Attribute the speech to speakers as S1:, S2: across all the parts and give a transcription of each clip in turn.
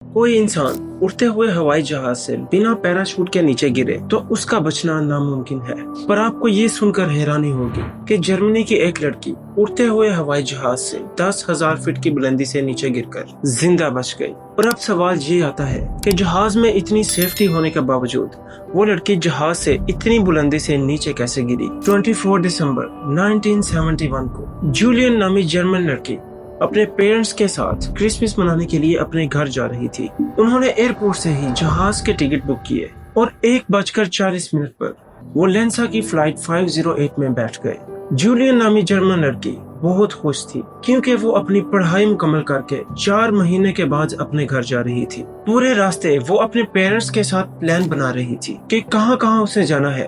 S1: कोई इंसान उड़ते हुए हवाई जहाज से बिना पैराशूट के नीचे गिरे तो उसका बचना नामुमकिन है। पर आपको ये सुनकर हैरानी होगी कि जर्मनी की एक लड़की उड़ते हुए हवाई जहाज से 10,000 फीट की बुलंदी से नीचे गिरकर जिंदा बच गई। और अब सवाल ये आता है कि जहाज में इतनी सेफ्टी होने के बावजूद वो लड़की जहाज से इतनी बुलंदी से नीचे कैसे गिरी। 24 दिसंबर 1971 को जूलियन नामी जर्मन लड़की अपने पेरेंट्स के साथ क्रिसमस मनाने के लिए अपने घर जा रही थी। उन्होंने एयरपोर्ट से ही जहाज के टिकट बुक किए और 1:40 पर वो लेंसा की फ्लाइट 508 में बैठ गए। जूलियन नामी जर्मन लड़की बहुत खुश थी क्योंकि वो अपनी पढ़ाई मुकम्मल करके 4 महीने के बाद अपने घर जा रही थी। पूरे रास्ते वो अपने पेरेंट्स के साथ प्लान बना रही थी कि कहाँ कहाँ उसे जाना है,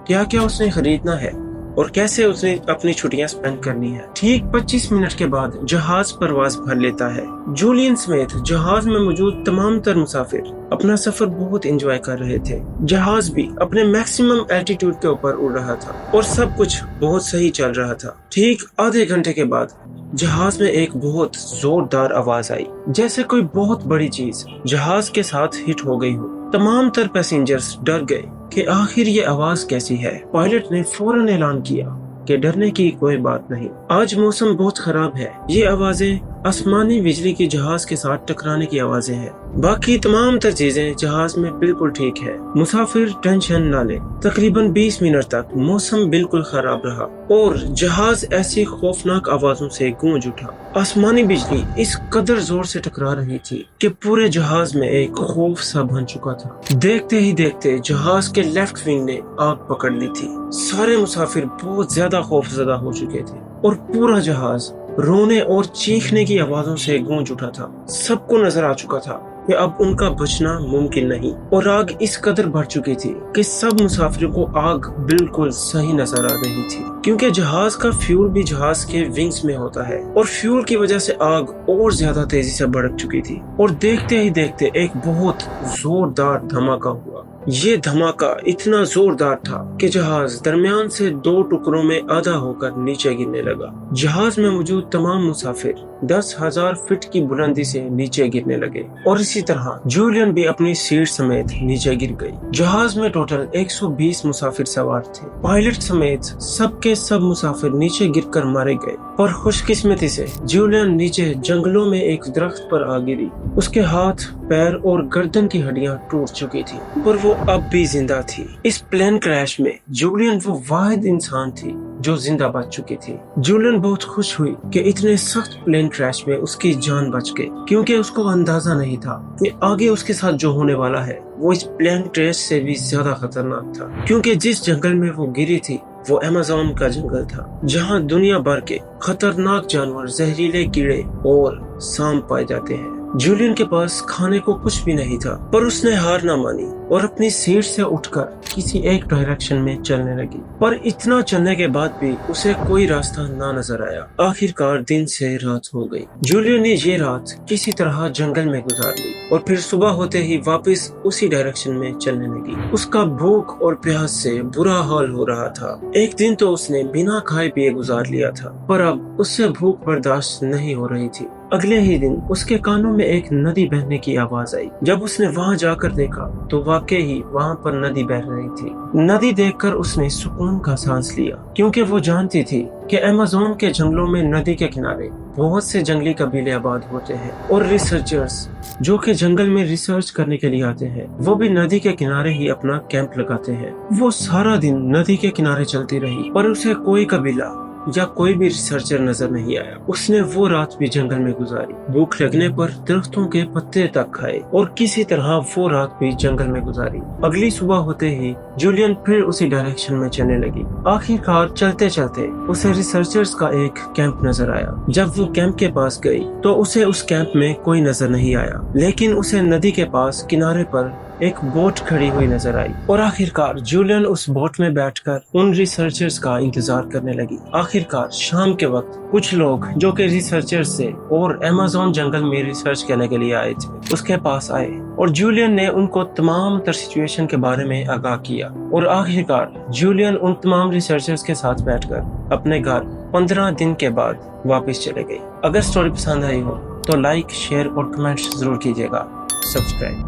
S1: क्या क्या उसने खरीदना है और कैसे उसने अपनी छुट्टियां स्पेंड करनी है। ठीक 25 मिनट के बाद जहाज परवाज भर लेता है। जूलियन समेत जहाज में मौजूद तमाम तर मुसाफिर अपना सफर बहुत एंजॉय कर रहे थे। जहाज भी अपने मैक्सिमम एल्टीट्यूड के ऊपर उड़ रहा था और सब कुछ बहुत सही चल रहा था। ठीक आधे घंटे के बाद जहाज में एक बहुत जोरदार आवाज आई, जैसे कोई बहुत बड़ी चीज जहाज के साथ हिट हो गई हो। तमाम तर पैसेंजर्स डर गए कि आखिर ये आवाज कैसी है। पायलट ने फौरन ऐलान किया कि डरने की कोई बात नहीं, आज मौसम बहुत खराब है। ये आवाजें आसमानी बिजली की जहाज के साथ टकराने की आवाजें हैं। बाकी तमाम तर चीजें जहाज में बिल्कुल ठीक है, मुसाफिर टेंशन ना ले। तकरीबन 20 मिनट तक मौसम बिल्कुल खराब रहा और जहाज ऐसी खौफनाक आवाजों से गूंज उठा। आसमानी बिजली इस कदर जोर से टकरा रही थी कि पूरे जहाज में एक खौफ सा बन चुका था। देखते ही देखते जहाज के लेफ्ट विंग ने आग पकड़ ली थी। सारे मुसाफिर बहुत ज्यादा खौफजदा हो चुके थे और पूरा जहाज रोने और चीखने की आवाजों से गूंज उठा था। सबको नजर आ चुका था कि अब उनका बचना मुमकिन नहीं और आग इस कदर बढ़ चुकी थी कि सब मुसाफिरों को आग बिल्कुल सही नजर आ रही थी, क्योंकि जहाज का फ्यूल भी जहाज के विंग्स में होता है और फ्यूल की वजह से आग और ज्यादा तेजी से भड़क चुकी थी। और देखते ही देखते एक बहुत जोरदार धमाका हुआ। ये धमाका इतना जोरदार था कि जहाज दरमियान से 2 टुकड़ों में आधा होकर नीचे गिरने लगा। जहाज में मौजूद तमाम मुसाफिर 10,000 फीट की बुलंदी से नीचे गिरने लगे और इसी तरह जूलियन भी अपनी सीट समेत नीचे गिर गई। जहाज में टोटल 120 मुसाफिर सवार थे। पायलट समेत सबके सब मुसाफिर नीचे गिरकर मारे गए। पर खुशकिस्मती से जूलियन नीचे जंगलों में एक दरख्त पर आ गिरी। उसके हाथ, पैर और गर्दन की हड्डियां टूट चुकी थी, पर वो अब भी जिंदा थी। इस प्लेन क्रैश में जूलियन वो वाहिद इंसान थी जो जिंदा बच चुकी थी। जूलियन बहुत खुश हुई कि इतने सख्त प्लेन क्रैश में उसकी जान बच गई, क्योंकि उसको अंदाजा नहीं था कि आगे उसके साथ जो होने वाला है वो इस प्लेन क्रैश से भी ज्यादा खतरनाक था। क्योंकि जिस जंगल में वो गिरी थी वो अमेज़न का जंगल था, जहाँ दुनिया भर के खतरनाक जानवर, जहरीले कीड़े और सांप पाए जाते हैं। जूलियन के पास खाने को कुछ भी नहीं था, पर उसने हार ना मानी और अपनी सीट से उठकर किसी एक डायरेक्शन में चलने लगी। पर इतना चलने के बाद भी उसे कोई रास्ता ना नजर आया। आखिरकार दिन से रात हो गई। जूलियन ने ये रात किसी तरह जंगल में गुजार ली और फिर सुबह होते ही वापस उसी डायरेक्शन में चलने लगी। उसका भूख और प्यास से बुरा हाल हो रहा था। एक दिन तो उसने बिना खाए पिए गुजार लिया था, पर अब उससे भूख बर्दाश्त नहीं हो रही थी। अगले ही दिन उसके कानों में एक नदी बहने की आवाज आई। जब उसने वहां जाकर देखा तो वाकई ही वहां पर नदी बह रही थी। नदी देखकर उसने सुकून का सांस लिया, क्योंकि वो जानती थी कि अमेज़न के जंगलों में नदी के किनारे बहुत से जंगली कबीले आबाद होते हैं और रिसर्चर्स जो कि जंगल में रिसर्च करने के लिए आते हैं वो भी नदी के किनारे ही अपना कैंप लगाते हैं। वो सारा दिन नदी के किनारे चलती रही, पर उसे कोई कबीला या कोई भी रिसर्चर नजर नहीं आया। उसने वो रात भी जंगल में गुजारी। भूख लगने पर दरख्तों के पत्ते तक खाए और किसी तरह वो रात भी जंगल में गुजारी। अगली सुबह होते ही जूलियन फिर उसी डायरेक्शन में चलने लगी। आखिरकार चलते चलते उसे रिसर्चर्स का एक कैंप नजर आया। जब वो कैंप के पास गई तो उसे उस कैंप में कोई नजर नहीं आया, लेकिन उसे नदी के पास किनारे पर एक बोट खड़ी हुई नजर आई और आखिरकार जूलियन उस बोट में बैठकर उन रिसर्चर्स का इंतजार करने लगी। आखिरकार शाम के वक्त कुछ लोग जो कि रिसर्चर्स से और अमेज़न जंगल में रिसर्च करने के लिए आए थे उसके पास आए और जूलियन ने उनको तमाम तर सिचुएशन के बारे में आगाह किया और आखिरकार जूलियन उन तमाम रिसर्चर्स के साथ बैठकर अपने घर 15 दिन के बाद वापस चले गए। अगर स्टोरी पसंद आई हो तो लाइक, शेयर और कमेंट्स जरूर कीजिएगा। सब्सक्राइब।